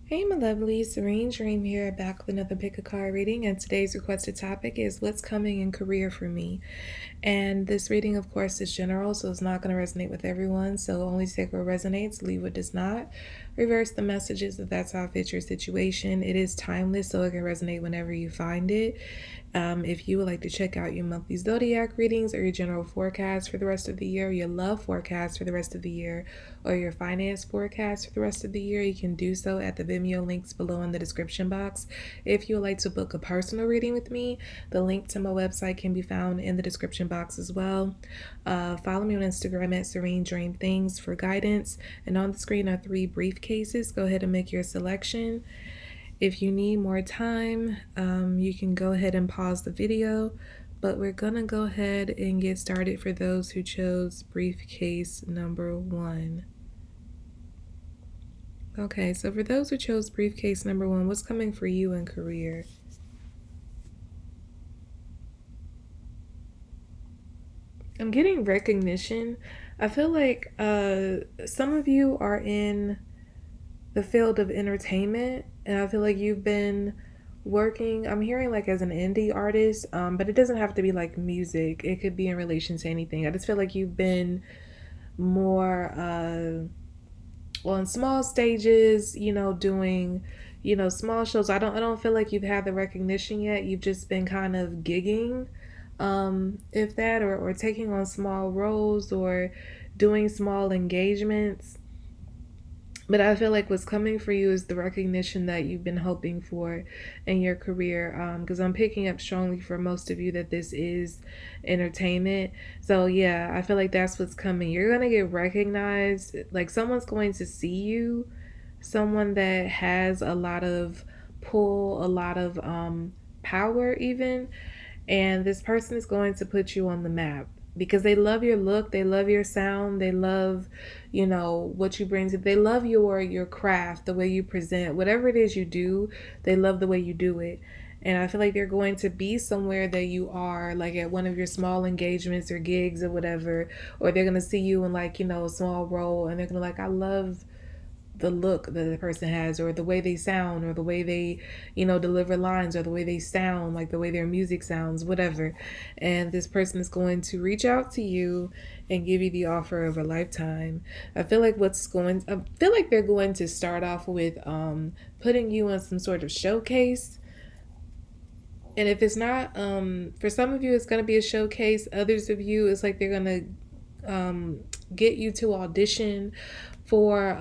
Hey, my lovely Serene Dream here, back with another pick a card reading. And today's requested topic is what's coming in career for me. And this reading, of course, is general, so it's not going to resonate with everyone. So only take what resonates, leave what does not. Reverse the messages if that's how it fits your situation. It is timeless, so it can resonate whenever you find it. If you would like to check out your monthly Zodiac readings or your general forecast for the rest of the year, your love forecast for the rest of the year, or your finance forecast for the rest of the year, you can do so at the Vimeo links below in the description box. If you would like to book a personal reading with me, the link to my website can be found in the description box as well. Follow me on Instagram at Serene Dream Things for guidance. And on the screen are 3 briefcases. Go ahead and make your selection. If you need more time, you can go ahead and pause the video, but we're gonna go ahead and get started for those who chose briefcase number 1. Okay, so for those who chose briefcase number 1, what's coming for you in career? I'm getting recognition. I feel like some of you are in the field of entertainment, and I feel like you've been working, I'm hearing like as an indie artist, but it doesn't have to be like music. It could be in relation to anything. I just feel like you've been more well, in small stages, doing, small shows. I don't feel like you've had the recognition yet. You've just been kind of gigging, if that, or taking on small roles or doing small engagements. But I feel like what's coming for you is the recognition that you've been hoping for in your career. Because I'm picking up strongly for most of you that this is entertainment. So yeah, I feel like that's what's coming. You're gonna get recognized. Like someone's going to see you. Someone that has a lot of pull, a lot of power, even, and this person is going to put you on the map because they love your look, they love your sound, they love, what you bring to, they love your craft, the way you present whatever it is you do. They love the way you do it. And I feel like they're going to be somewhere that you are, like at one of your small engagements or gigs or whatever, or they're going to see you in like, a small role, and they're going to like, I love the look that the person has, or the way they sound, or the way they, deliver lines, or the way they sound, like the way their music sounds, whatever. And this person is going to reach out to you and give you the offer of a lifetime. I feel like they're going to start off with putting you in some sort of showcase. And if it's not, for some of you it's going to be a showcase. Others of you, it's like they're going to get you to audition for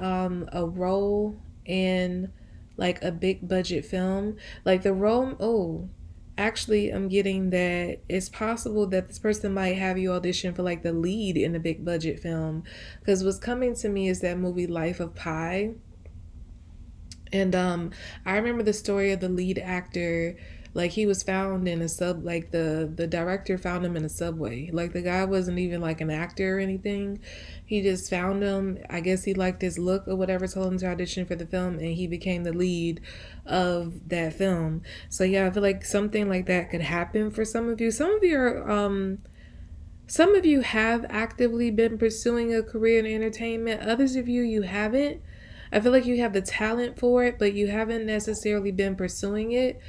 a role in like a big budget film. Like the role, oh, actually, I'm getting that it's possible that this person might have you audition for like the lead in a big budget film. Because what's coming to me is that movie Life of Pi. And I remember the story of the lead actor. Like he was found in a sub, like the director found him in a subway. Like the guy wasn't even like an actor or anything. He just found him. I guess he liked his look or whatever, told him to audition for the film, and he became the lead of that film. So yeah, I feel like something like that could happen for some of you. Some of you have actively been pursuing a career in entertainment. Others of you, you haven't. I feel like you have the talent for it, but you haven't necessarily been pursuing it.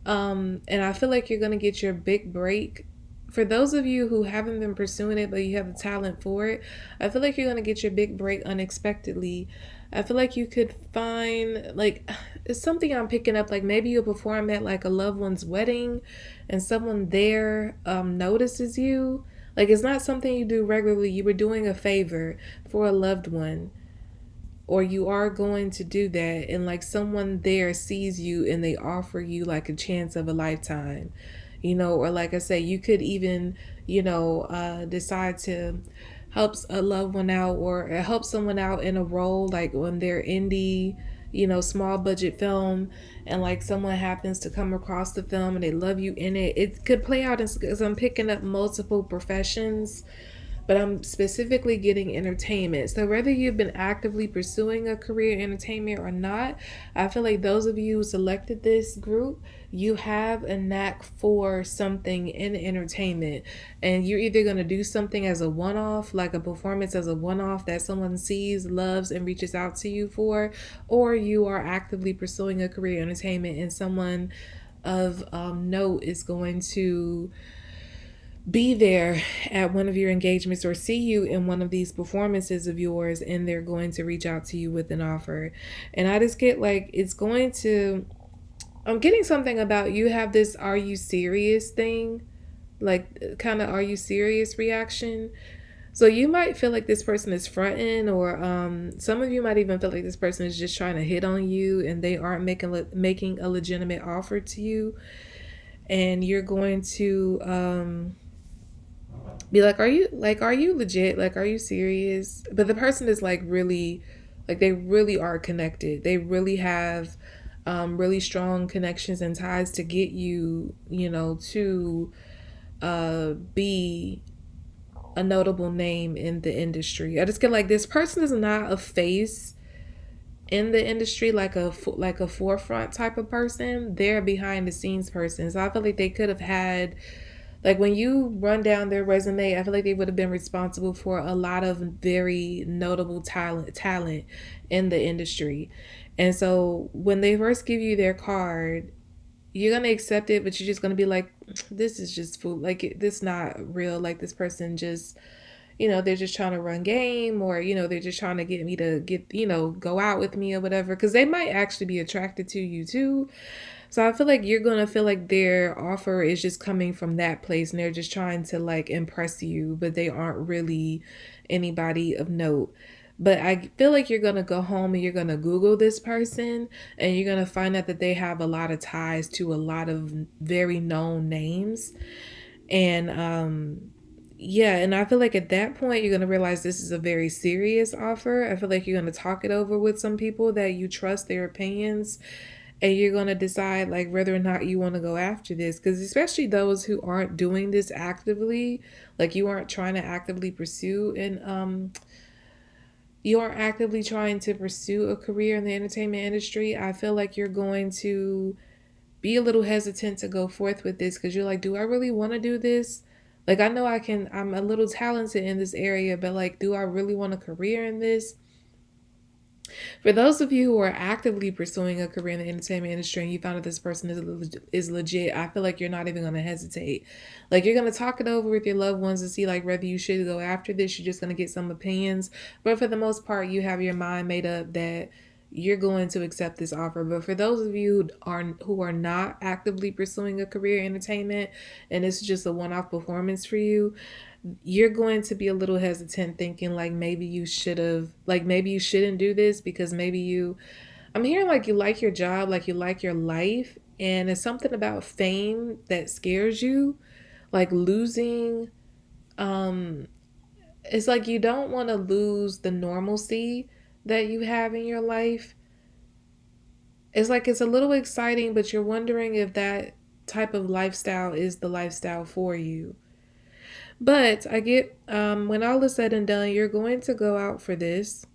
And I feel like you're going to get your big break. For those of you who haven't been pursuing it, but you have the talent for it, I feel like you're going to get your big break unexpectedly. I feel like you could find, like, it's something I'm picking up, like maybe you'll perform at like a loved one's wedding and someone there notices you. Like, it's not something you do regularly. You were doing a favor for a loved one, or you are going to do that, and like someone there sees you and they offer you like a chance of a lifetime, or like I say, you could even, decide to help a loved one out, or help someone out in a role like on their indie, small budget film, and like someone happens to come across the film and they love you in it. It could play out because I'm picking up multiple professions. but I'm specifically getting entertainment. So whether you've been actively pursuing a career in entertainment or not, I feel like those of you who selected this group, you have a knack for something in entertainment. And you're either going to do something as a one off, like a performance as a one off that someone sees, loves, and reaches out to you for, or you are actively pursuing a career in entertainment and someone of note is going to be there at one of your engagements or see you in one of these performances of yours, and they're going to reach out to you with an offer. And I just get like, it's going to, I'm getting something about you have this are you serious thing, like kind of are you serious reaction. So you might feel like this person is fronting, or some of you might even feel like this person is just trying to hit on you, and they aren't making a legitimate offer to you, and you're going to be like, are you legit? Like, are you serious? But the person is like really, like they really are connected. They really have really strong connections and ties to get you, you know, to be a notable name in the industry. I just get like this person is not a face in the industry, like a forefront type of person. They're a behind the scenes person. So I feel like they could have had, like when you run down their resume, I feel like they would have been responsible for a lot of very notable talent in the industry. And so when they first give you their card, you're gonna accept it, but you're just gonna be like, this is just food. Like this not real. Like this person just, you know, they're just trying to run game, or you know, they're just trying to get me to get, you know, go out with me or whatever, because they might actually be attracted to you too. So I feel like you're gonna feel like their offer is just coming from that place, and they're just trying to like impress you, but they aren't really anybody of note. But I feel like you're gonna go home and you're gonna Google this person, and you're gonna find out that they have a lot of ties to a lot of very known names. And yeah, and I feel like at that point you're gonna realize this is a very serious offer. I feel like you're gonna talk it over with some people that you trust their opinions, and you're going to decide like whether or not you want to go after this, because especially those who aren't doing this actively, like you aren't trying to actively pursue, and you aren't actively trying to pursue a career in the entertainment industry. I feel like you're going to be a little hesitant to go forth with this, because you're like, do I really want to do this? Like I know I'm a little talented in this area, but like, do I really want a career in this? For those of you who are actively pursuing a career in the entertainment industry and you found that this person is legit, I feel like you're not even going to hesitate. Like you're going to talk it over with your loved ones and see like whether you should go after this. You're just going to get some opinions. But for the most part, you have your mind made up that you're going to accept this offer. But for those of you who are not actively pursuing a career in entertainment, and it's just a one-off performance for you, you're going to be a little hesitant, thinking like maybe you should have, like maybe you shouldn't do this, because maybe you, I'm hearing like you like your job, like you like your life, and it's something about fame that scares you, like losing, um it's like you don't want to lose the normalcy that you have in your life. It's like it's a little exciting, but you're wondering if that type of lifestyle is the lifestyle for you. But I get, when all is said and done, you're going to go out for this.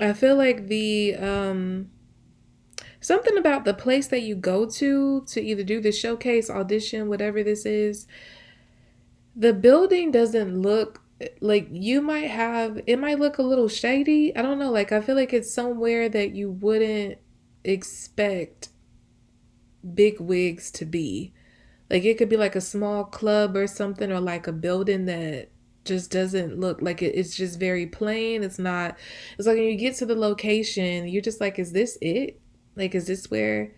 I feel like the something about the place that you go to either do the showcase, audition, whatever this is, the building doesn't look like, you might have, it might look a little shady. I don't know. Like I feel like it's somewhere that you wouldn't expect big wigs to be. Like it could be like a small club or something, or like a building that just doesn't look like it's just very plain. It's not, it's like when you get to the location, you're just like, is this it? Like, is this where?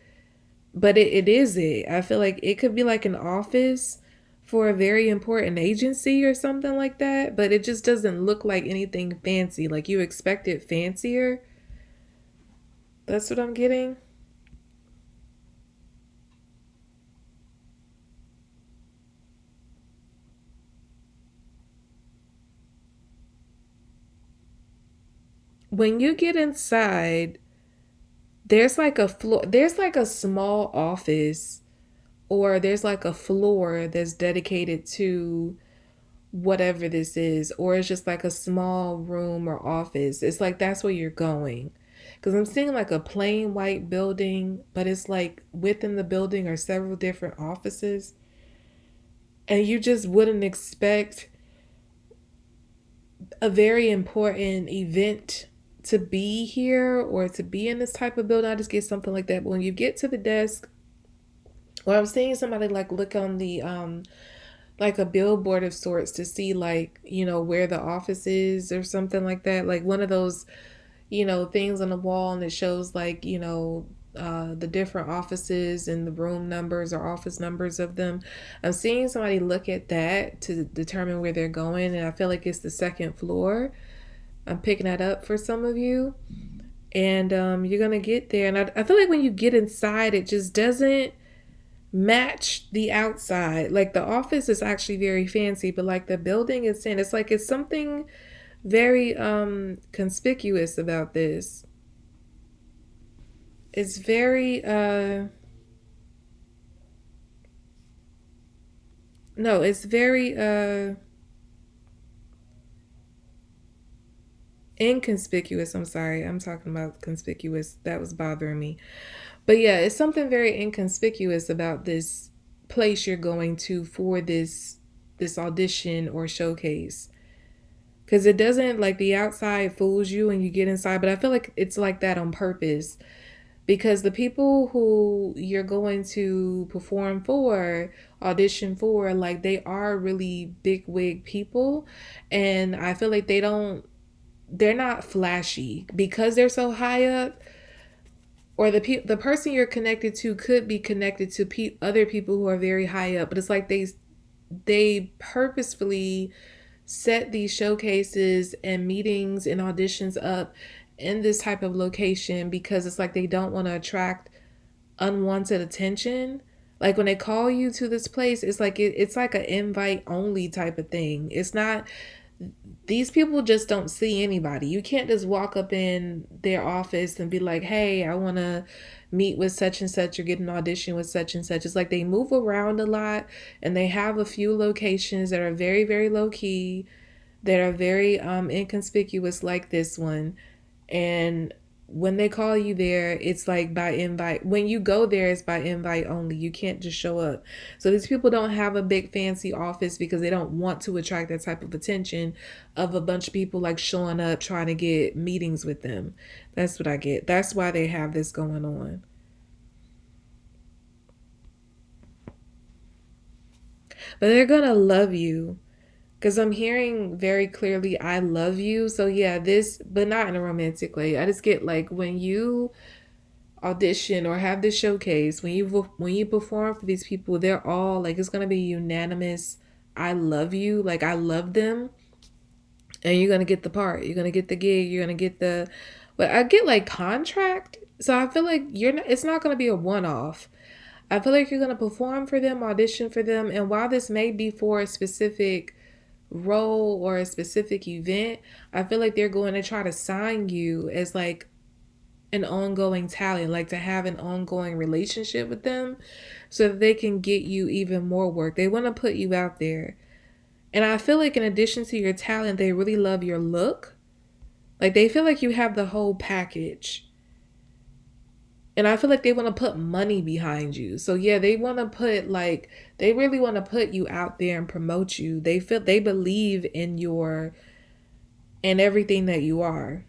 But it is it. I feel like it could be like an office for a very important agency or something like that, but it just doesn't look like anything fancy. Like you expect it fancier. That's what I'm getting. When you get inside, there's like a floor, there's like a small office, or there's like a floor that's dedicated to whatever this is, or it's just like a small room or office. It's like that's where you're going. Because I'm seeing like a plain white building, but it's like within the building are several different offices. And you just wouldn't expect a very important event to be here or to be in this type of building. I just get something like that. But when you get to the desk, or I'm seeing somebody like look on the like a billboard of sorts to see like, where the office is or something like that. Like one of those, things on the wall, and it shows like, the different offices and the room numbers or office numbers of them. I'm seeing somebody look at that to determine where they're going, and I feel like it's the second floor. I'm picking that up for some of you. And you're going to get there. And I feel like when you get inside, it just doesn't match the outside. Like the office is actually very fancy, but like the building it's in, it's like it's something very conspicuous about this. It's very no, it's very inconspicuous. I'm sorry. I'm talking about conspicuous. That was bothering me. But yeah, it's something very inconspicuous about this place you're going to for this audition or showcase. Cuz it doesn't, like, the outside fools you and you get inside, but I feel like it's like that on purpose, because the people who you're going to perform for, audition for, like they are really big wig people, and I feel like they're not flashy because they're so high up, or the person you're connected to could be connected to other people who are very high up, but it's like they purposefully set these showcases and meetings and auditions up in this type of location because it's like they don't want to attract unwanted attention. Like when they call you to this place, it's like it's like an invite only type of thing. It's not, these people just don't see anybody. You can't just walk up in their office and be like, hey, I want to meet with such and such or get an audition with such and such. It's like they move around a lot, and they have a few locations that are very, very low key, that are very inconspicuous, like this one. And when they call you there, it's like by invite. When you go there, it's by invite only. You can't just show up. So these people don't have a big fancy office because they don't want to attract that type of attention of a bunch of people like showing up trying to get meetings with them. That's what I get. That's why they have this going on. But they're gonna love you. Because I'm hearing very clearly, I love you. So yeah, this, but not in a romantic way. I just get like when you audition or have this showcase, when you perform for these people, they're all like, it's gonna be unanimous. I love you, like I love them, and you're gonna get the part. You're gonna get the gig. You're gonna get the, but I get like contract. So I feel like you're not, it's not gonna be a one off. I feel like you're gonna perform for them, audition for them, and while this may be for a specific role or a specific event, I feel like they're going to try to sign you as like an ongoing talent, like to have an ongoing relationship with them so that they can get you even more work. They want to put you out there. And I feel like in addition to your talent, they really love your look. Like they feel like you have the whole package. And I feel like they want to put money behind you. So yeah, they want to put like, they really want to put you out there and promote you. They believe in in everything that you are,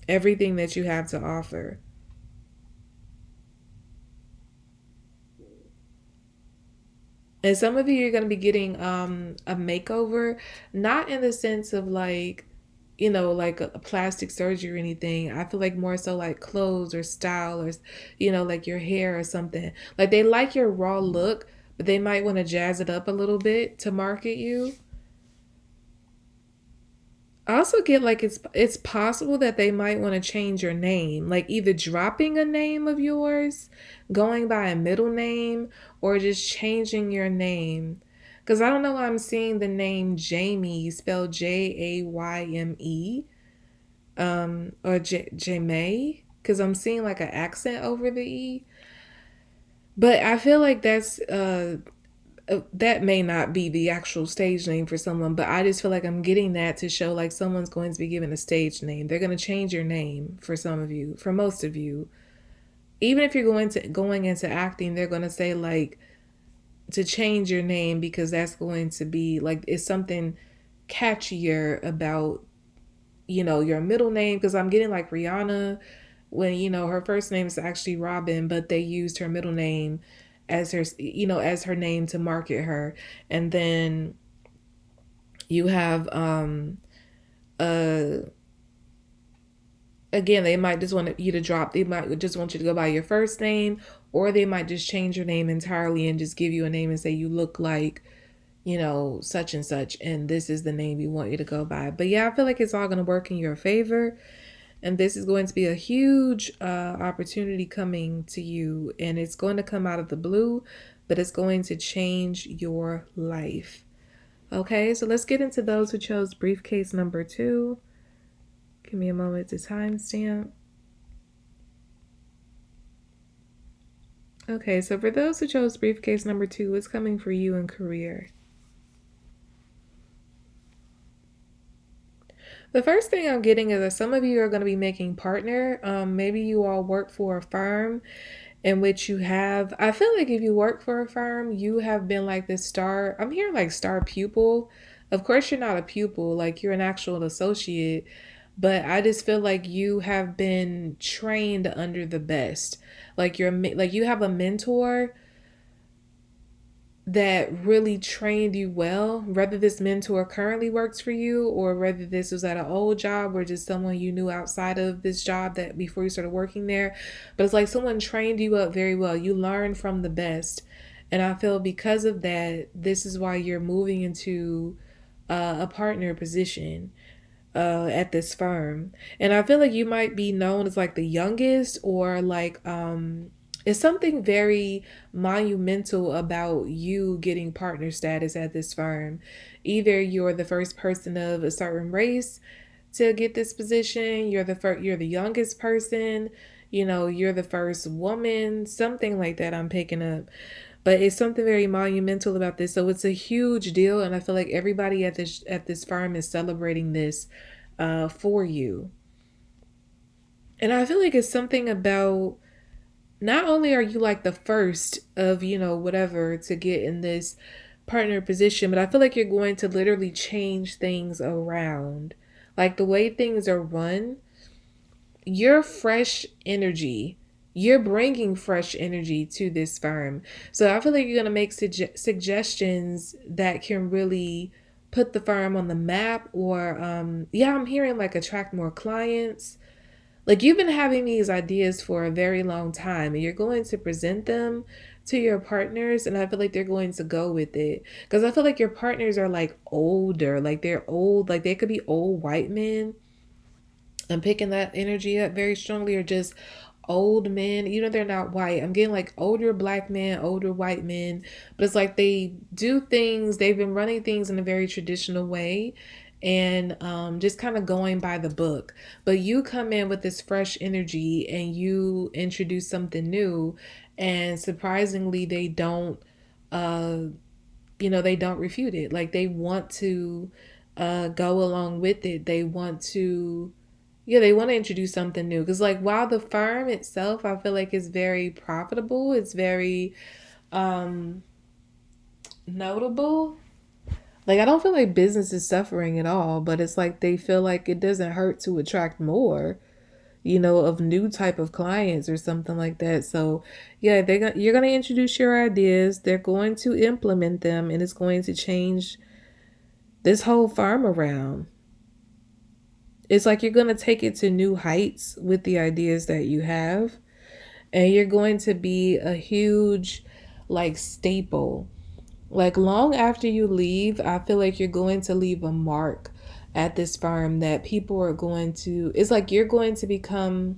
everything that you have to offer. And some of you are going to be getting a makeover, not in the sense of like, like a plastic surgery or anything. I feel like more so like clothes or style, or, like your hair or something. Like they like your raw look, but they might want to jazz it up a little bit to market you. I also get like it's possible that they might want to change your name, like either dropping a name of yours, going by a middle name, or just changing your name. Cause I don't know why I'm seeing the name Jamie spelled Jayme, or Jamie. Cause I'm seeing like an accent over the E. But I feel like that may not be the actual stage name for someone, but I just feel like I'm getting that to show like someone's going to be given a stage name. They're going to change your name for some of you, for most of you. Even if you're going into acting, they're going to say like to change your name because that's going to be like it's something catchier about your middle name, because I'm getting like Rihanna when her first name is actually Robin, but they used her middle name as her name to market her. And then you have uh again, they might just want you to drop, they might just want you to go by your first name, or they might just change your name entirely and just give you a name and say you look like such and such, and this is the name we want you to go by. But yeah, I feel like it's all going to work in your favor. And this is going to be a huge opportunity coming to you. And it's going to come out of the blue, but it's going to change your life. Okay, so let's get into those who chose briefcase number 2. Give me a moment to timestamp. Okay, so for those who chose briefcase number 2, what's coming for you in career? The first thing I'm getting is that some of you are going to be making partner. Maybe you all work for a firm in which you have, I feel like if you work for a firm, you have been like this star, I'm hearing like star pupil. Of course, you're not a pupil, like you're an actual associate, but I just feel like you have been trained under the best. Like like you have a mentor that really trained you well, whether this mentor currently works for you or whether this was at an old job or just someone you knew outside of this job that before you started working there. But it's like someone trained you up very well. You learned from the best. And I feel because of that, this is why you're moving into a partner position at this firm. And I feel like you might be known as like the youngest, or like it's something very monumental about you getting partner status at this firm. Either you're the first person of a certain race to get this position, you're the youngest person, you're the first woman, something like that I'm picking up. But it's something very monumental about this. So it's a huge deal, and I feel like everybody at this firm is celebrating this for you. And I feel like it's something about, not only are you like the first of, whatever to get in this partner position, but I feel like you're going to literally change things around. Like the way things are run, you're fresh energy. You're bringing fresh energy to this firm. So I feel like you're going to make suggestions that can really put the firm on the map, or yeah, I'm hearing like attract more clients. Like you've been having these ideas for a very long time, and you're going to present them to your partners, and I feel like they're going to go with it, because I feel like your partners are like older, like they're old, like they could be old white men. I'm picking that energy up very strongly, or just old men. They're not white. I'm getting like older black men, older white men, but it's like they do things, they've been running things in a very traditional way, and just kind of going by the book. But you come in with this fresh energy and you introduce something new, and surprisingly, uh, they don't refute it. Like they want to go along with it. They want to, yeah, they want to introduce something new. Because, like, while the firm itself, I feel like is very profitable, it's very um, notable. Like, I don't feel like business is suffering at all, but it's like they feel like it doesn't hurt to attract more, of new type of clients or something like that. So, yeah, you're going to introduce your ideas, they're going to implement them, and it's going to change this whole farm around. It's like you're going to take it to new heights with the ideas that you have, and you're going to be a huge like staple. Like long after you leave, I feel like you're going to leave a mark at this firm that people are going to, it's like you're going to become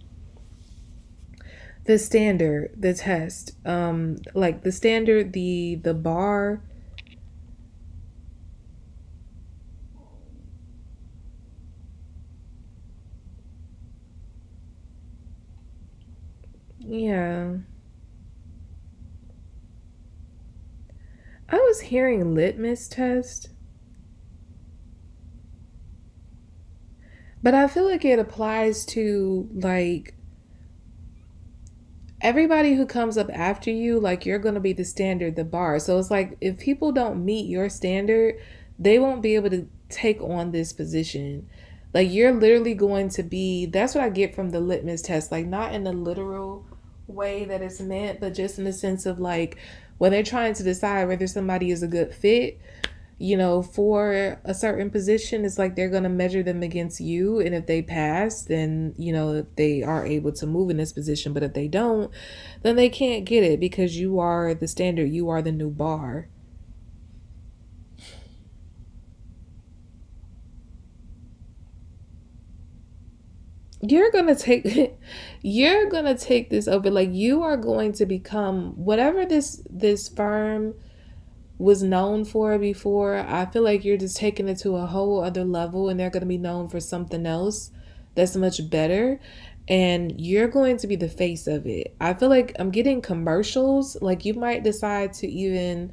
the standard, the test, like the standard, the bar. Yeah. was hearing litmus test, but I feel like it applies to like everybody who comes up after you. Like you're going to be the standard, the bar. So it's like if people don't meet your standard, they won't be able to take on this position. Like you're literally going to be, that's what I get from the litmus test. Like not in the literal way that it's meant, but just in the sense of like when they're trying to decide whether somebody is a good fit, for a certain position, it's like they're going to measure them against you. And if they pass, then, they are able to move in this position. But if they don't, then they can't get it because you are the standard. You are the new bar. You're going to take you're going to take this over. Like you are going to become whatever this firm was known for before. I feel like you're just taking it to a whole other level and they're going to be known for something else that's much better. And you're going to be the face of it. I feel like I'm getting commercials. Like you might even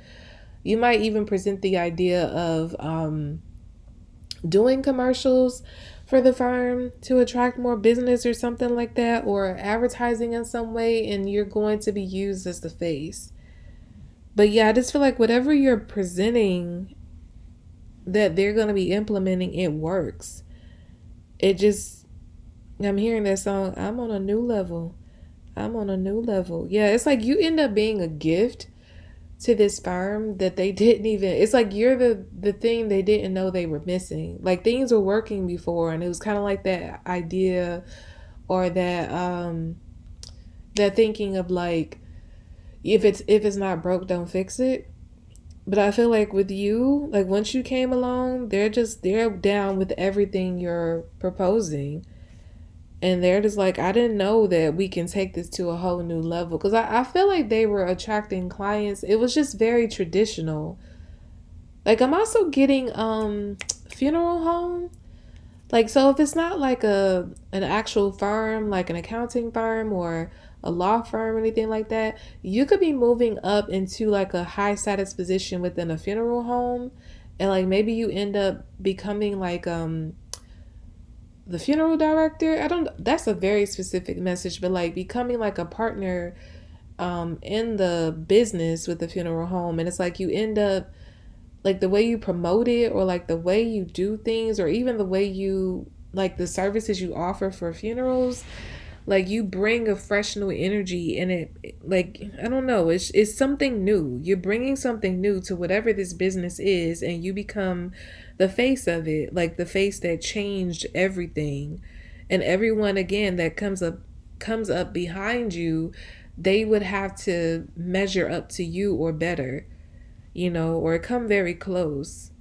present the idea of doing commercials for the firm to attract more business or something like that, or advertising in some way, and you're going to be used as the face. But yeah, I just feel like whatever you're presenting that they're going to be implementing, it works. It just, I'm hearing that song, I'm on a new level. I'm on a new level. Yeah, it's like you end up being a gift to this firm that they didn't even, it's like you're the thing they didn't know they were missing. Like things were working before and it was kind of like that idea or that thinking of like, if it's not broke, don't fix it. But I feel like with you, like once you came along, they're down with everything you're proposing. And they're just like, I didn't know that we can take this to a whole new level. Because I feel like they were attracting clients. It was just very traditional. Like I'm also getting funeral home. Like so if it's not like an actual firm, like an accounting firm or a law firm or anything like that, you could be moving up into like a high status position within a funeral home, and like maybe you end up becoming like the funeral director. I don't, that's a very specific message, but like becoming like a partner in the business with the funeral home, and it's like you end up like the way you promote it or like the way you do things or even the way you like the services you offer for funerals, like you bring a fresh new energy in it. Like I don't know, it's something new. You're bringing something new to whatever this business is and you become the face of it, like the face that changed everything. And everyone again that comes up behind you, they would have to measure up to you or better, or come very close.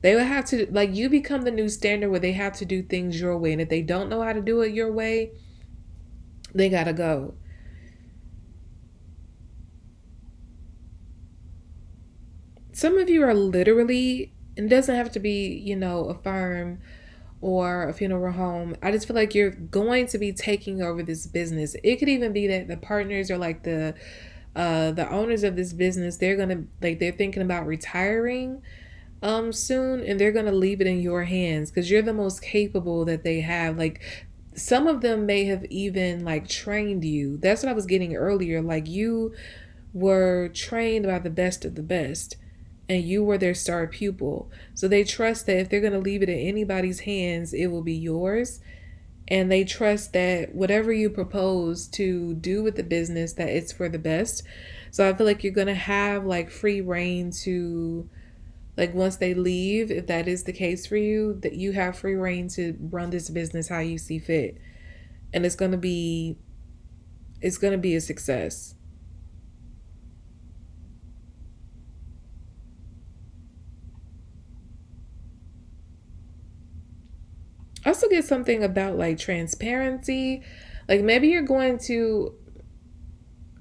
They would have to, like, you become the new standard where they have to do things your way. And if they don't know how to do it your way, they gotta go. Some of you are literally, and it doesn't have to be, a firm or a funeral home. I just feel like you're going to be taking over this business. It could even be that the partners are like the owners of this business, they're thinking about retiring soon, and they're gonna leave it in your hands because you're the most capable that they have. Like some of them may have even like trained you. That's what I was getting earlier. Like you were trained by the best of the best and you were their star pupil. So they trust that if they're going to leave it in anybody's hands, it will be yours. And they trust that whatever you propose to do with the business, that it's for the best. So I feel like you're going to have like free reign to, like once they leave, if that is the case for you, that you have free reign to run this business how you see fit. And it's going to be a success. I also get something about like transparency. Like maybe you're going to,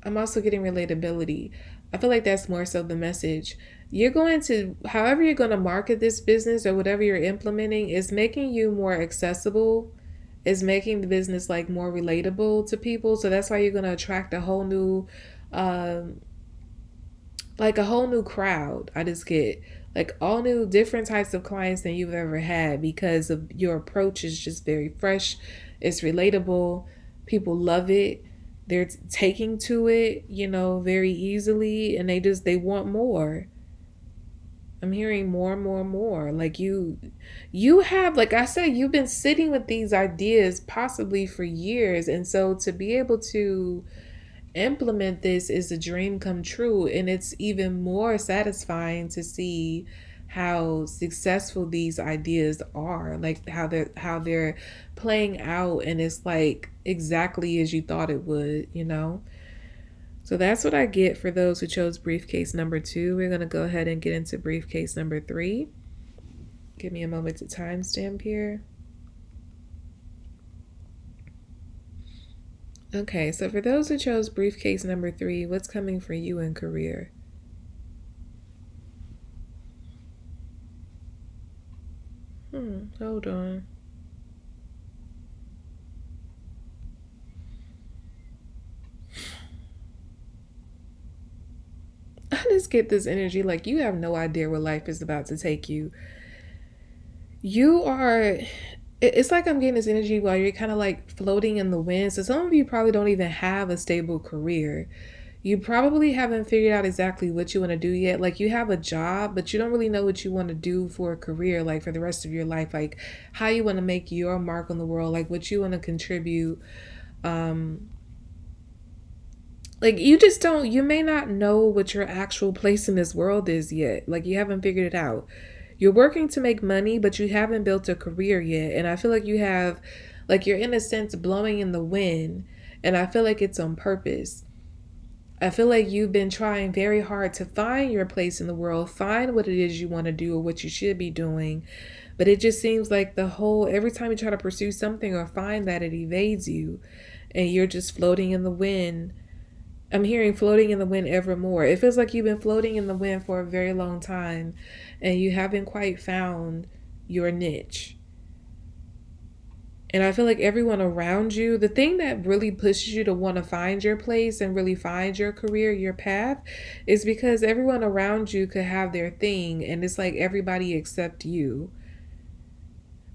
I'm also getting relatability. I feel like that's more so the message. You're going to, however, you're going to market this business or whatever you're implementing is making you more accessible, is making the business like more relatable to people. So that's why you're going to attract a whole new, like a whole new crowd. I just get like all new different types of clients than you've ever had because of your approach is just very fresh. It's relatable. People love it. They're taking to it, very easily, and they want more. I'm hearing more and more and more. Like you have, like I said, you've been sitting with these ideas possibly for years, and so to be able to implement this is a dream come true, and it's even more satisfying to see how successful these ideas are, like how they're playing out, and it's like exactly as you thought it would. So that's what I get for those who chose briefcase number 2. We're going to go ahead and get into briefcase number 3. Give me a moment to timestamp here. Okay, so for those who chose briefcase number 3, what's coming for you in career? Hold on. I just get this energy like you have no idea where life is about to take you. You are, it's like I'm getting this energy while you're kind of like floating in the wind. So some of you probably don't even have a stable career. You probably haven't figured out exactly what you want to do yet. Like you have a job, but you don't really know what you want to do for a career, like for the rest of your life, like how you want to make your mark on the world, like what you want to contribute. Um, like you may not know what your actual place in this world is yet. Like you haven't figured it out. You're working to make money, but you haven't built a career yet. And I feel like you're in a sense blowing in the wind. And I feel like it's on purpose. I feel like you've been trying very hard to find your place in the world, find what it is you want to do or what you should be doing. But it just seems like every time you try to pursue something or find that, it evades you and you're just floating in the wind. I'm hearing floating in the wind evermore. It feels like you've been floating in the wind for a very long time and you haven't quite found your niche. And I feel like everyone around you, the thing that really pushes you to want to find your place and really find your career, your path, is because everyone around you could have their thing and it's like everybody except you.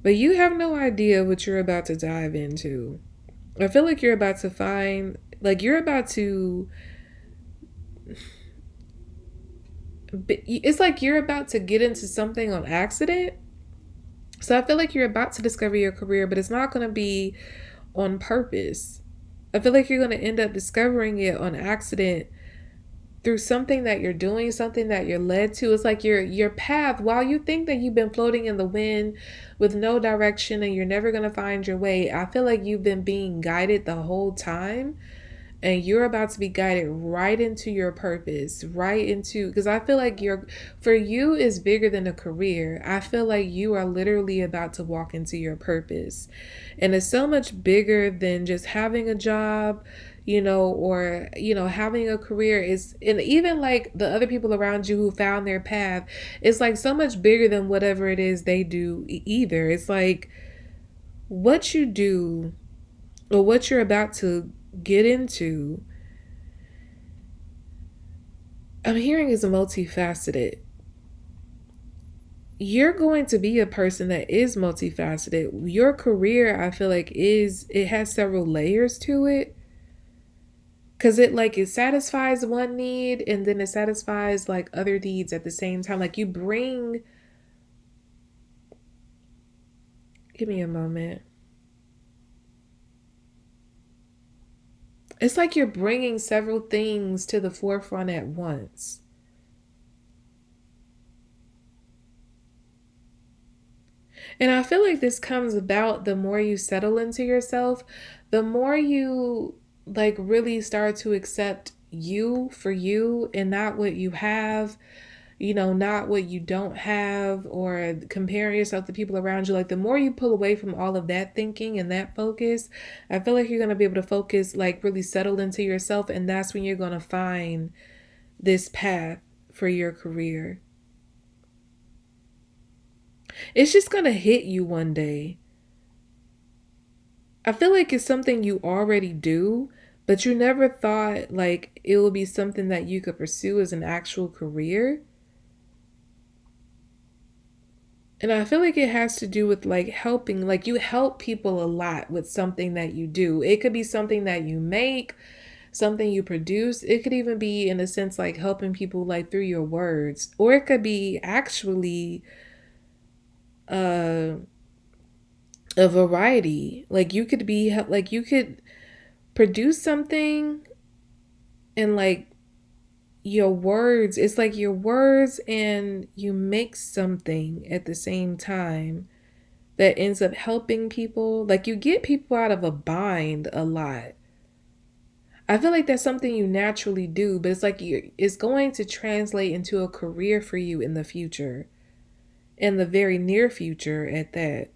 But you have no idea what you're about to dive into. I feel like you're about to find, like you're about to, it's like you're about to get into something on accident. So I feel like you're about to discover your career, but it's not going to be on purpose. I feel like you're going to end up discovering it on accident through something that you're doing, something that you're led to. It's like your path, while you think that you've been floating in the wind with no direction and you're never going to find your way, I feel like you've been being guided the whole time. And you're about to be guided right into your purpose, right into, because I feel like for you is bigger than a career. I feel like you are literally about to walk into your purpose. And it's so much bigger than just having a job, or, having a career is, and even like the other people around you who found their path, it's like so much bigger than whatever it is they do either. It's like what you do or what you're about to get into, I'm hearing is multifaceted. You're going to be a person that is multifaceted. Your career, I feel like it has several layers to it. Cause it satisfies one need and then it satisfies like other needs at the same time. Like give me a moment. It's like you're bringing several things to the forefront at once. And I feel like this comes about the more you settle into yourself, the more you like really start to accept you for you and not what you have, not what you don't have or comparing yourself to people around you. Like the more you pull away from all of that thinking and that focus, I feel like you're going to be able to focus, like really settle into yourself. And that's when you're going to find this path for your career. It's just going to hit you one day. I feel like it's something you already do, But you never thought like it would be something that you could pursue as an actual career. And I feel like it has to do with like helping, like you help people a lot with something that you do. It could be something that you make, something you produce. It could even be in a sense like helping people like through your words, or it could be actually uh, a variety. Like you could be like you could produce something and like your words, it's like your words and you make something at the same time that ends up helping people. Like you get people out of a bind a lot. I feel like that's something you naturally do, but it's like it's going to translate into a career for you in the future, in the very near future at that.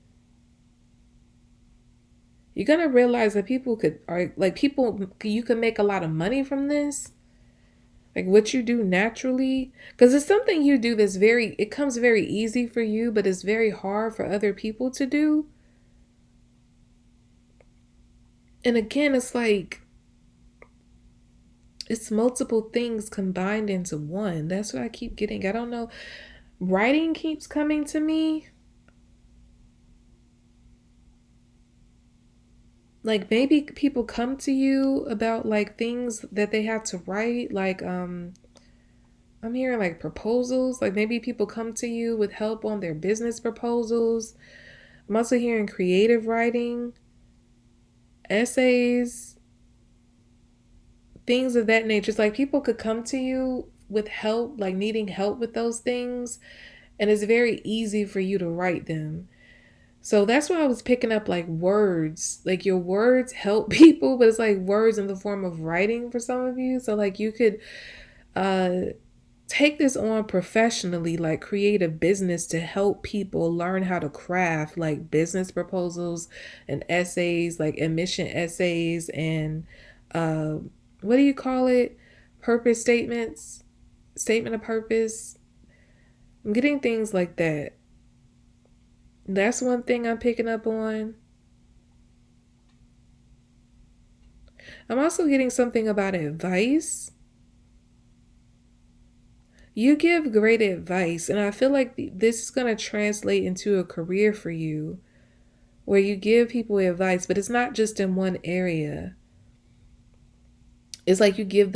You're gonna realize that people could are like people you can make a lot of money from this. Like what you do naturally, because it's something you do that's very it comes very easy for you, but it's very hard for other people to do. And again, it's like it's multiple things combined into one. That's what I keep getting. I don't know. Writing keeps coming to me. Like maybe people come to you about like things that they have to write. Like I'm hearing like proposals. Like maybe people come to you with help on their business proposals. I'm also hearing creative writing, essays, things of that nature. It's like people could come to you with help, like needing help with those things, and it's very easy for you to write them. So that's why I was picking up like words. Like your words help people, but it's like words in the form of writing for some of you. So like you could uh take this on professionally, like create a business to help people learn how to craft like business proposals and essays, like admission essays and uh what do you call it? Purpose statements, statement of purpose. I'm getting things like that. That's one thing I'm picking up on. I'm also getting something about advice. You give great advice, and I feel like this is going to translate into a career for you where you give people advice, but it's not just in one area. It's like you give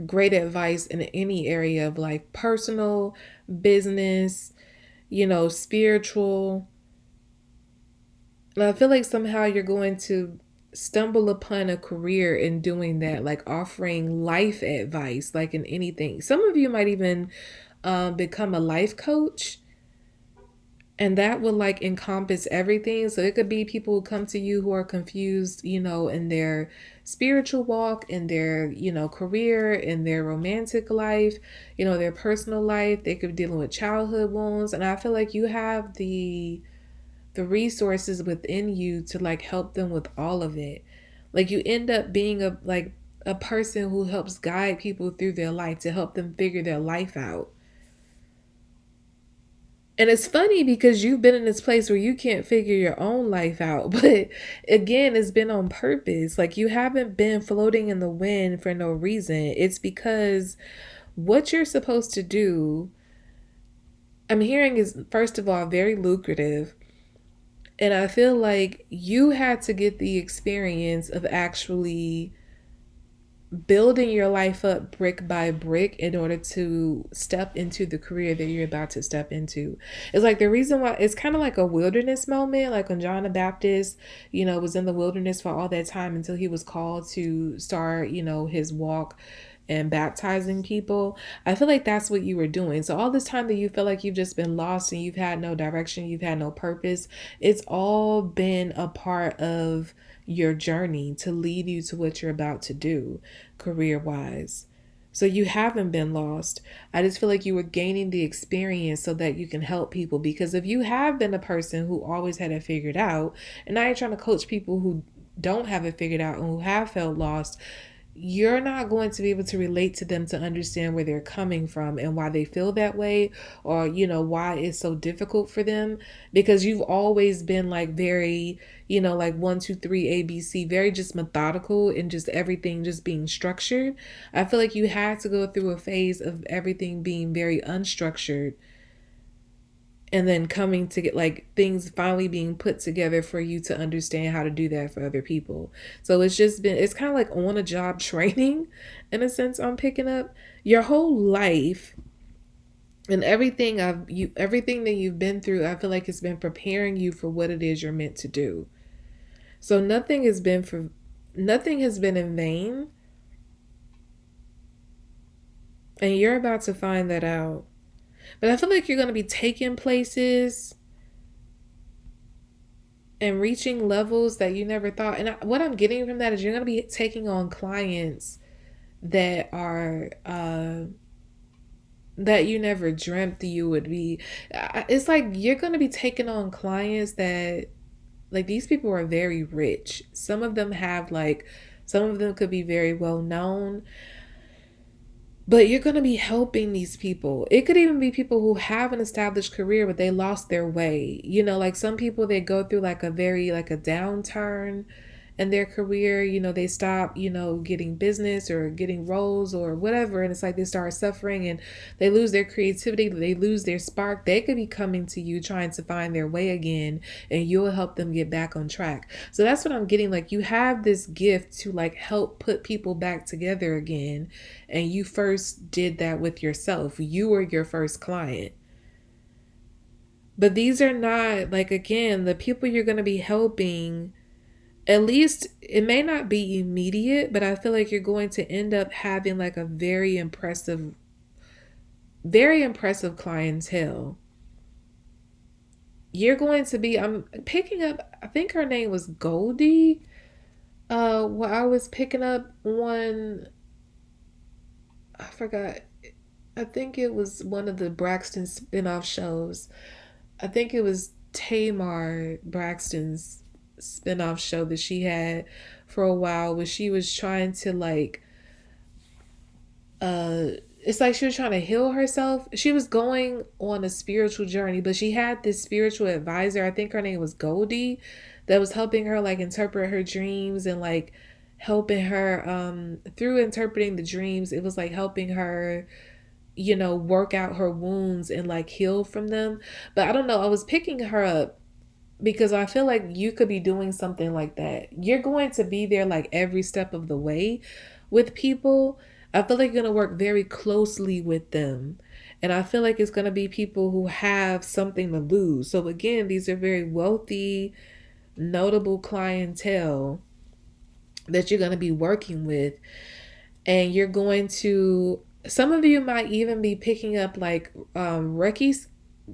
great advice in any area of like personal, business, spiritual. And I feel like somehow you're going to stumble upon a career in doing that, like offering life advice, like in anything. Some of you might even become a life coach, and that will like encompass everything. So it could be people who come to you who are confused, in their spiritual walk, in their, career, in their romantic life, their personal life. They could be dealing with childhood wounds. And I feel like you have the resources within you to like help them with all of it. Like you end up being a person who helps guide people through their life to help them figure their life out. And it's funny because you've been in this place where you can't figure your own life out. But again, it's been on purpose. Like you haven't been floating in the wind for no reason. It's because what you're supposed to do, I'm hearing, is first of all very lucrative. And I feel like you had to get the experience of actually building your life up brick by brick in order to step into the career that you're about to step into. It's like the reason why it's kind of like a wilderness moment, like when John the Baptist, was in the wilderness for all that time until he was called to start, his walk and baptizing people. I feel like that's what you were doing. So all this time that you feel like you've just been lost and you've had no direction, you've had no purpose, it's all been a part of your journey to lead you to what you're about to do career wise. So you haven't been lost. I just feel like you were gaining the experience so that you can help people. Because if you have been a person who always had it figured out, and now you're trying to coach people who don't have it figured out and who have felt lost, you're not going to be able to relate to them to understand where they're coming from and why they feel that way, or why it's so difficult for them, because you've always been like very, like 1 2 3 ABC, very just methodical and just everything just being structured. I feel like you had to go through a phase of everything being very unstructured, and then coming to get like things finally being put together for you to understand how to do that for other people. So it's kind of like on a job training in a sense. I'm picking up your whole life, and everything that you've been through. I feel like it's been preparing you for what it is you're meant to do. So nothing has been in vain, and you're about to find that out. But I feel like you're going to be taking places and reaching levels that you never thought. And what I'm getting from that is you're going to be taking on clients that are that you never dreamt you would be. It's like you're going to be taking on clients that, like, these people are very rich. Some of them could be very well known, but you're going to be helping these people. It could even be people who have an established career, but they lost their way. Like some people, they go through like a downturn in their career. They stop, getting business or getting roles or whatever. And it's like they start suffering and they lose their creativity. They lose their spark. They could be coming to you trying to find their way again, and you'll help them get back on track. So that's what I'm getting. Like, you have this gift to like help put people back together again. And you first did that with yourself. You were your first client. But these are not, like, again, the people you're going to be helping. At least it may not be immediate, but I feel like you're going to end up having like a very impressive clientele. You're going to be, I'm picking up, I think her name was Goldie. Well, I was picking up one, I forgot. I think it was one of the Braxton spinoff shows. I think it was Tamar Braxton's spinoff show that she had for a while, where she was trying to like it's like she was trying to heal herself. She was going on a spiritual journey, but she had this spiritual advisor, I think her name was Goldie, that was helping her like interpret her dreams, and like helping her through interpreting the dreams. It was like helping her work out her wounds and like heal from them. But I don't know, I was picking her up because I feel like you could be doing something like that. You're going to be there like every step of the way with people. I feel like you're going to work very closely with them. And I feel like it's going to be people who have something to lose. So again, these are very wealthy, notable clientele that you're going to be working with. And you're going to, some of you might even be picking up like Reiki.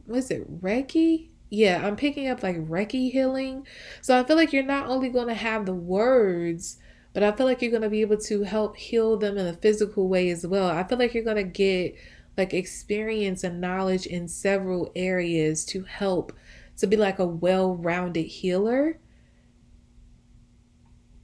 Was it Reiki? Yeah, I'm picking up like Reiki healing. So I feel like you're not only going to have the words, but I feel like you're going to be able to help heal them in a physical way as well. I feel like you're going to get like experience and knowledge in several areas to help to be like a well-rounded healer.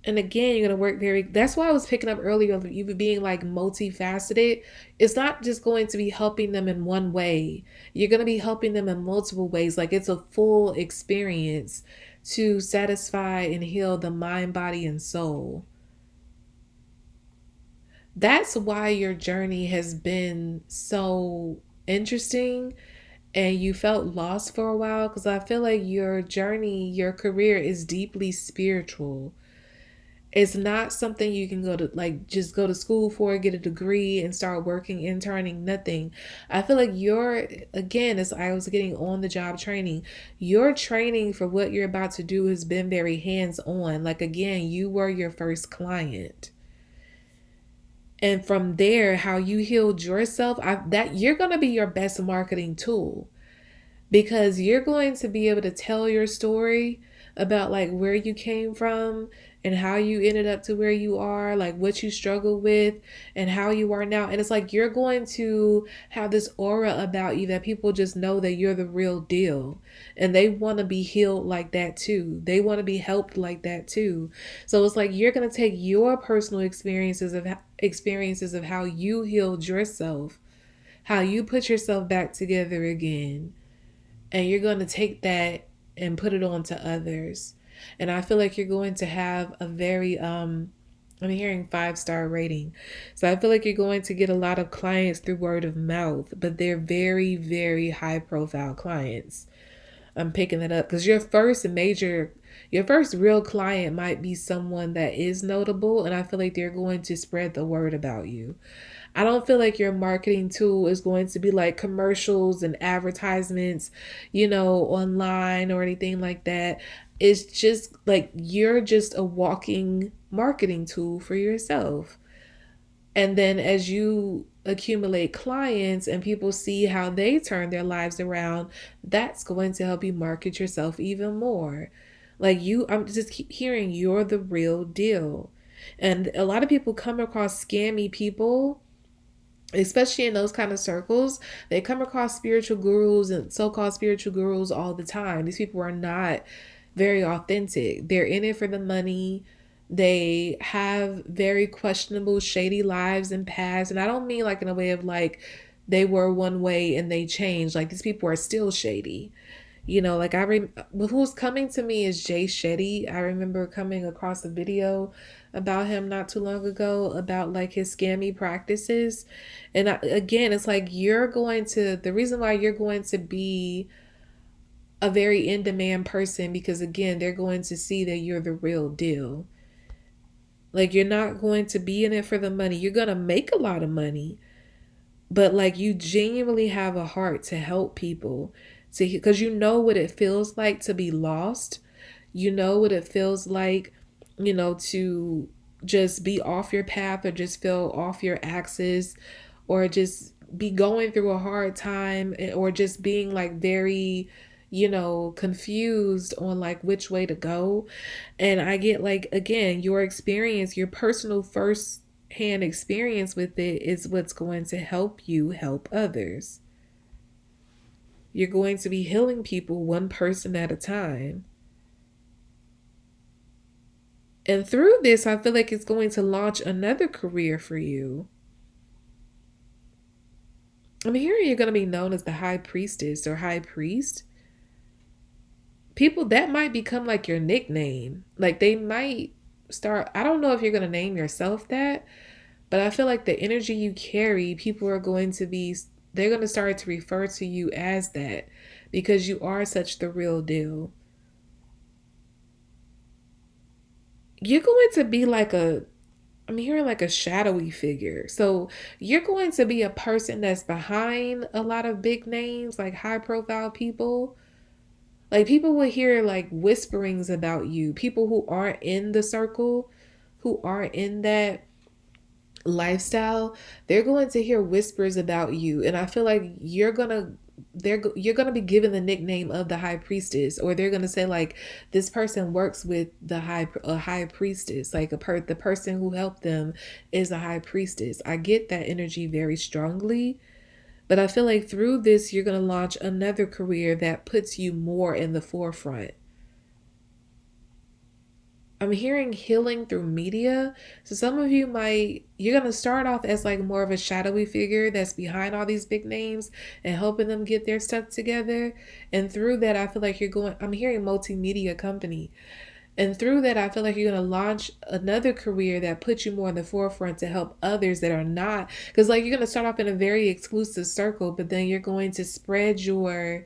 And again, you're going to work that's why I was picking up earlier, you being like multifaceted. It's not just going to be helping them in one way. You're going to be helping them in multiple ways. Like, it's a full experience to satisfy and heal the mind, body, and soul. That's why your journey has been so interesting and you felt lost for a while, because I feel like your journey, your career is deeply spiritual. It's not something you can go to, like, just go to school for, get a degree and start working, interning, nothing. I feel like again, as I was getting on the job training, your training for what you're about to do has been very hands-on. Like, again, you were your first client. And from there, how you healed yourself, that you're going to be your best marketing tool, because you're going to be able to tell your story, about like where you came from and how you ended up to where you are, like what you struggled with and how you are now. And it's like you're going to have this aura about you that people just know that you're the real deal. And they want to be healed like that too. They want to be helped like that too. So it's like you're going to take your personal experiences of how you healed yourself, how you put yourself back together again, and you're going to take that and put it on to others. And I feel like you're going to have a very I'm hearing 5-star rating. So I feel like you're going to get a lot of clients through word of mouth, but they're very, very high profile clients. I'm picking that up because your first real client might be someone that is notable, and I feel like they're going to spread the word about you. I don't feel like your marketing tool is going to be like commercials and advertisements, online or anything like that. It's just like you're just a walking marketing tool for yourself. And then as you accumulate clients and people see how they turn their lives around, that's going to help you market yourself even more. Like I'm just keep hearing you're the real deal. And a lot of people come across scammy people, especially in those kind of circles. They come across spiritual gurus and so-called spiritual gurus all the time. These people are not very authentic. They're in it for the money. They have very questionable, shady lives and past. And I don't mean like in a way of like they were one way and they changed. Like these people are still shady. Like who's coming to me is Jay Shetty. I remember coming across a video about him not too long ago about like his scammy practices. And again, it's like the reason why you're going to be a very in demand person, because again, they're going to see that you're the real deal. Like you're not going to be in it for the money. You're going to make a lot of money, but like you genuinely have a heart to help people, because you know what it feels like to be lost. You know what it feels like, to just be off your path or just feel off your axis, or just be going through a hard time, or just being like very confused on like which way to go. And I get like, again, your experience, your personal first hand experience with it is what's going to help you help others. You're going to be healing people one person at a time. And through this, I feel like it's going to launch another career for you. I'm hearing you're going to be known as the high priestess or high priest. People, that might become like your nickname. Like they might start, I don't know if you're going to name yourself that, but I feel like the energy you carry, they're going to start to refer to you as that, because you are such the real deal. You're going to be I'm hearing like a shadowy figure. So you're going to be a person that's behind a lot of big names, like high profile people. Like people will hear like whisperings about you. People who aren't in the circle, who aren't in that lifestyle, they're going to hear whispers about you. And I feel like you're gonna be given the nickname of the high priestess, or they're gonna say like this person works with a high priestess, like the person who helped them is a high priestess. I get that energy very strongly, but I feel like through this you're gonna launch another career that puts you more in the forefront. I'm hearing healing through media. So some of you you're going to start off as like more of a shadowy figure that's behind all these big names and helping them get their stuff together. And through that, I feel like I'm hearing multimedia company. And through that, I feel like you're going to launch another career that puts you more in the forefront to help others that are not. Because like you're going to start off in a very exclusive circle, but then you're going to spread your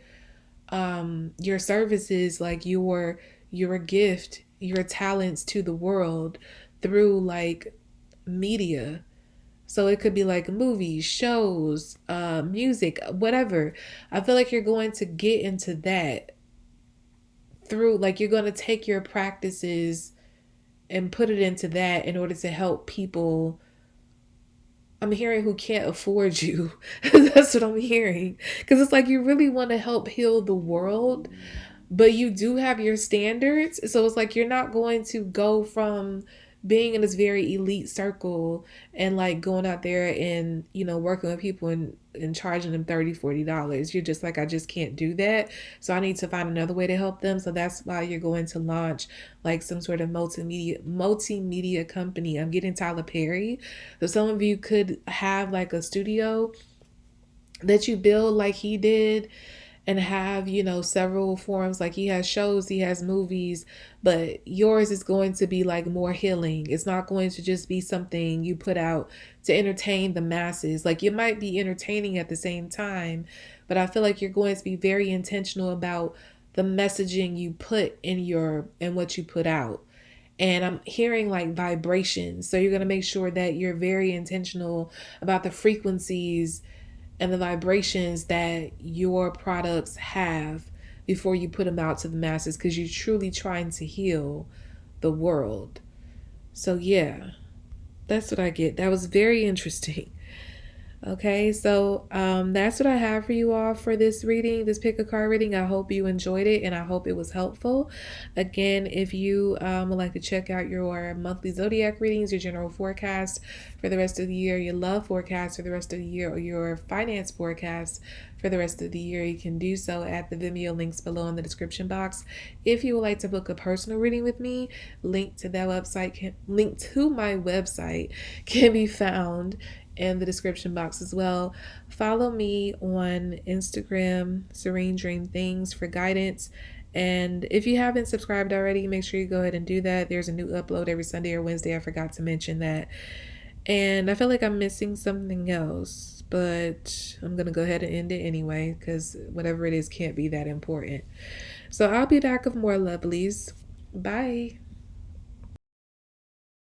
services, like your gift, your talents to the world through like media. So it could be like movies, shows, music, whatever. I feel like you're going to get into that through, like you're going to take your practices and put it into that in order to help people. I'm hearing who can't afford you. That's what I'm hearing. Because it's like you really want to help heal the world, but you do have your standards. So it's like you're not going to go from being in this very elite circle and like going out there and, you know, working with people and charging them $30, $40. You're just like, I just can't do that. So I need to find another way to help them. So that's why you're going to launch like some sort of multimedia company. I'm getting Tyler Perry. So some of you could have like a studio that you build like he did, and have, you know, several forms. Like he has shows, he has movies, but yours is going to be like more healing. It's not going to just be something you put out to entertain the masses. Like it might be entertaining at the same time, but I feel like you're going to be very intentional about the messaging you put in what you put out. And I'm hearing like vibrations. So you're going to make sure that you're very intentional about the frequencies and the vibrations that your products have before you put them out to the masses, because you're truly trying to heal the world. So, yeah, that's what I get. That was very interesting. Okay, so that's what I have for you all for this reading, this pick a card reading. I hope you enjoyed it and I hope it was helpful. Again, if you would like to check out your monthly zodiac readings, your general forecast for the rest of the year, your love forecast for the rest of the year, or your finance forecast for the rest of the year, you can do so at the Vimeo links below in the description box. If you would like to book a personal reading with me, link to my website can be found in the description box as well. Follow me on Instagram, Serene Dream Things, for guidance. And if you haven't subscribed already, make sure you go ahead and do that. There's a new upload every Sunday or Wednesday. I forgot to mention that. And I feel like I'm missing something else, but I'm going to go ahead and end it anyway, because whatever it is can't be that important. So I'll be back with more lovelies. Bye.